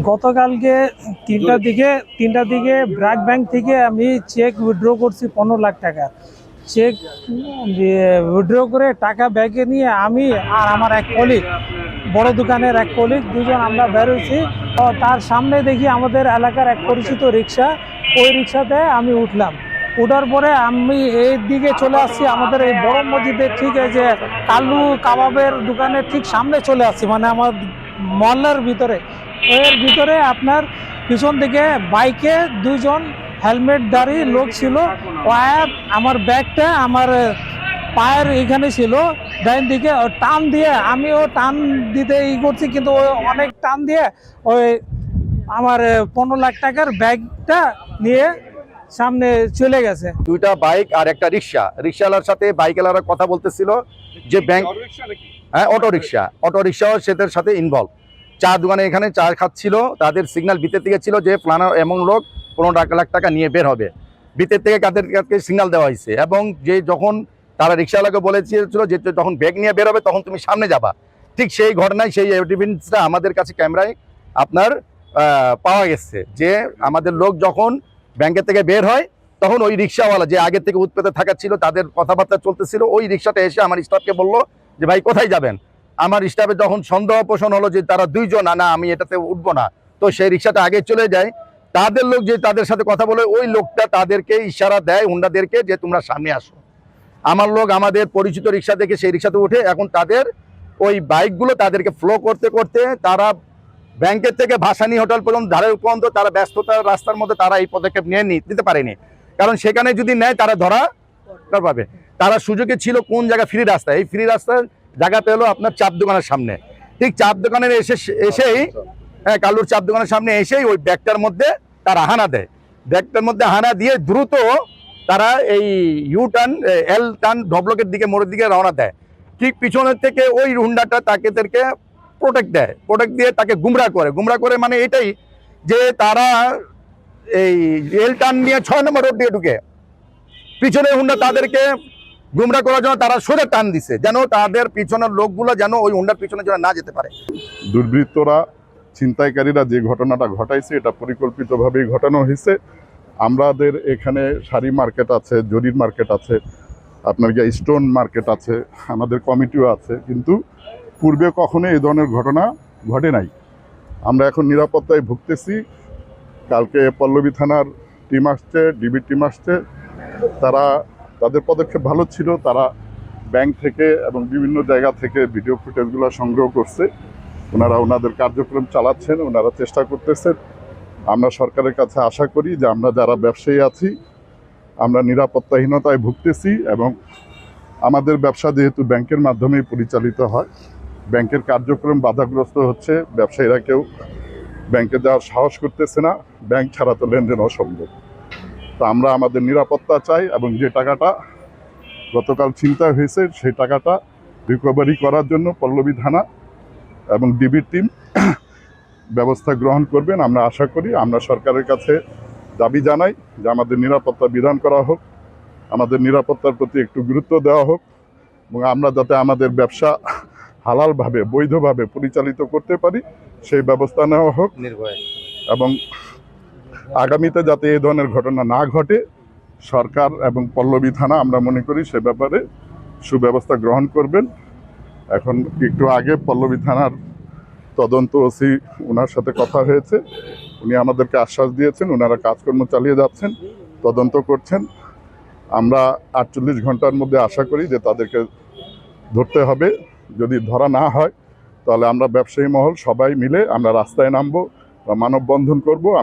গতকালকে তিনটার দিকে ব্র্যাক ব্যাংক থেকে আমি চেক উইথড্র করছি 15 লাখ টাকা। চেক উইথড্র করে টাকা ব্যাগে নিয়ে আমি আর আমার এক কলিগ, বড় দোকানের এক কলিগ, দুজন আমরা বেরোইছি। তো তার সামনে দেখি আমাদের এলাকার এক পরিচিত রিক্সা, ওই রিক্সাতে আমি উঠলাম। ওঠার পরে আমি এই দিকে চলে আসছি, আমাদের এই বড় মসজিদের ঠিক এই যে কালু কাবাবের দোকানের ঠিক সামনে চলে আসছি, মানে আমার মহল্লার ভিতরে। এর ভিতরে আপনার পিছন থেকে বাইকে দুজন হেলমেটধারী লোক ছিল। আমার ব্যাগটা আমার পায়ের এখানে ছিল ডাইন দিকে, টান দিয়ে আমিও টান দিতে করছি, কিন্তু ওই অনেক টান দিয়ে ওই আমার 15 লাখ টাকার ব্যাগটা নিয়ে সামনে চলে গেছে। দুইটা বাইক আর একটা রিক্সা, রিক্সাওয়ালার সাথে বাইকওয়ালারা কথা বলতেছিল যে ব্যাংক, হ্যাঁ অটো রিক্সাও সেদের সাথে ইনভলভ। চা দোকানে এখানে চা খাচ্ছিল, তাদের সিগন্যাল ভিতর থেকে ছিল যে ফলানা এমন লোক 15 লাখ টাকা নিয়ে বের হবে। ভিতর থেকে তাদেরকে সিগন্যাল দেওয়া হয়েছে, এবং যে যখন তারা রিক্সাওয়ালাকে বলেছিল যে যখন ব্যাগ নিয়ে বের হবে তখন তুমি সামনে যাবা, ঠিক সেই ঘটনায় সেই এভিডেন্সটা আমাদের কাছে ক্যামেরায় আপনার পাওয়া গেছে যে আমাদের লোক যখন ব্যাংকের থেকে বের হয় তখন ওই রিক্সাওয়ালা যে আগে থেকে উৎপেতে থাকা ছিল, তাদের কথাবার্তা চলতেছিল, ওই রিক্সাটা এসে আমার স্টাফকে বললো যে ভাই কোথায় যাবেন। আমার স্টাফে যখন সন্দেহ পোষণ হলো যে তারা দুইজন, না আমি এটাতে উঠবো না, তো সেই রিক্সাটা আগে চলে যায়। তাদের লোক যে তাদের সাথে কথা বলে, ওই লোকটা তাদেরকে ইশারা দেয় হুন্ডাদেরকে যে তোমরা সামনে আসো। আমার লোক আমাদের পরিচিত রিক্সা দেখে সেই রিক্সাতে উঠে, এখন তাদের ওই বাইকগুলো তাদেরকে ফ্লো করতে করতে তারা ব্যাংকের থেকে ভাসানী হোটেল পর্যন্ত ধারের পর্যন্ত তারা ব্যস্ততার রাস্তার মধ্যে তারা এই পদক্ষেপ নিতে পারেনি, কারণ সেখানে যদি নেয় তারা ধরা পাবে। তারা সুযোগে ছিল কোন জায়গা ফ্রি রাস্তা, এই ফ্রি রাস্তার জায়গা পেলো আপনার চাপ দোকানের সামনে। ঠিক চাপ দোকানের এসেই হ্যাঁ কালুর চাপ দোকানের সামনে এসেই ওই ব্যাগটার মধ্যে তারা হানা দেয়। ব্যাগটার মধ্যে হানা দিয়ে দ্রুত তারা এই ইউ টার্ন এল টার্ন ডবলকের দিকে মোড়ের দিকে রওনা দেয়। ঠিক পিছনের থেকে ওই হুন্ডাটা তাদেরকে প্রোটেক্ট দেয়, প্রোটেক্ট দিয়ে তাকে গুমরা করে মানে এটাই যে তারা এই এল টার্ন নিয়ে 6 নম্বর রোড দিয়ে ঢুকে পিছনের হুন্ডা তাদেরকে গুমরা করার জন্য তারা সোজা টান দিছে, যেন তাদের পিছনের লোকগুলো যেন ওই হুন্ডার পিছনে যেন না যেতে পারে। দুর্বৃত্তরা, ছিনতাইকারীরা যে ঘটনাটা ঘটাইছে এটা পরিকল্পিতভাবেই ঘটানো হয়েছে। আমাদের এখানে শাড়ি মার্কেট আছে, জরির মার্কেট আছে, আপনার স্টোন মার্কেট আছে, আমাদের কমিটিও আছে, কিন্তু পূর্বে কখনো এই ধরনের ঘটনা ঘটে নাই। আমরা এখন নিরাপত্তায় ভুগতেছি। কালকে পল্লবী থানার টিম আসছে, ডিবি টিম আসছে, তাদের পদক্ষেপ ভালো ছিল। তারা ব্যাংক থেকে এবং বিভিন্ন জায়গা থেকে ভিডিও ফুটেজগুলো সংগ্রহ করছে। ওনারা ওনাদের কার্যক্রম চালাচ্ছেন, ওনারা চেষ্টা করতেছেন। আমরা সরকারের কাছে আশা করি যে আমরা যারা ব্যবসায়ী আছি আমরা নিরাপত্তাহীনতায় ভুগতেছি, এবং আমাদের ব্যবসা যেহেতু ব্যাংকের মাধ্যমেই পরিচালিত হয়, ব্যাংকের কার্যক্রম বাধাগ্রস্ত হচ্ছে। ব্যবসায়ীরা কেউ ব্যাংকে যাওয়ার সাহস করতেছে না, ব্যাংক ছাড়া তো লেনদেন অসম্ভব। তো আমরা আমাদের নিরাপত্তা চাই, এবং যে টাকাটা গতকাল ছিনতাই হয়েছে সেই টাকাটা রিকভারি করার জন্য পল্লবী থানা এবং ডিবির টিম ব্যবস্থা গ্রহণ করবেন আমরা আশা করি। আমরা সরকারের কাছে দাবি জানাই যে আমাদের নিরাপত্তা বিধান করা হোক, আমাদের নিরাপত্তার প্রতি একটু গুরুত্ব দেওয়া হোক, এবং আমরা যাতে আমাদের ব্যবসা হালালভাবে বৈধভাবে পরিচালিত করতে পারি সেই ব্যবস্থা নেওয়া হোক, এবং আগামীতে যাতে এই ধরনের ঘটনা না ঘটে সরকার এবং পল্লবী থানা আমরা মনে করি সে ব্যাপারে সুব্যবস্থা গ্রহণ করবেন। এখন একটু আগে পল্লবী থানার তদন্ত ওসি ওনার সাথে কথা হয়েছে, উনি আমাদেরকে আশ্বাস দিয়েছেন ওনারা কাজকর্ম চালিয়ে যাচ্ছেন, তদন্ত করছেন। আমরা 48 ঘন্টার মধ্যে আশা করি যে তাদেরকে ধরতে হবে। যদি ধরা না হয় তাহলে আমরা ব্যবসায়ী মহল সবাই মিলে আমরা রাস্তায় নামবো বা মানববন্ধন করব।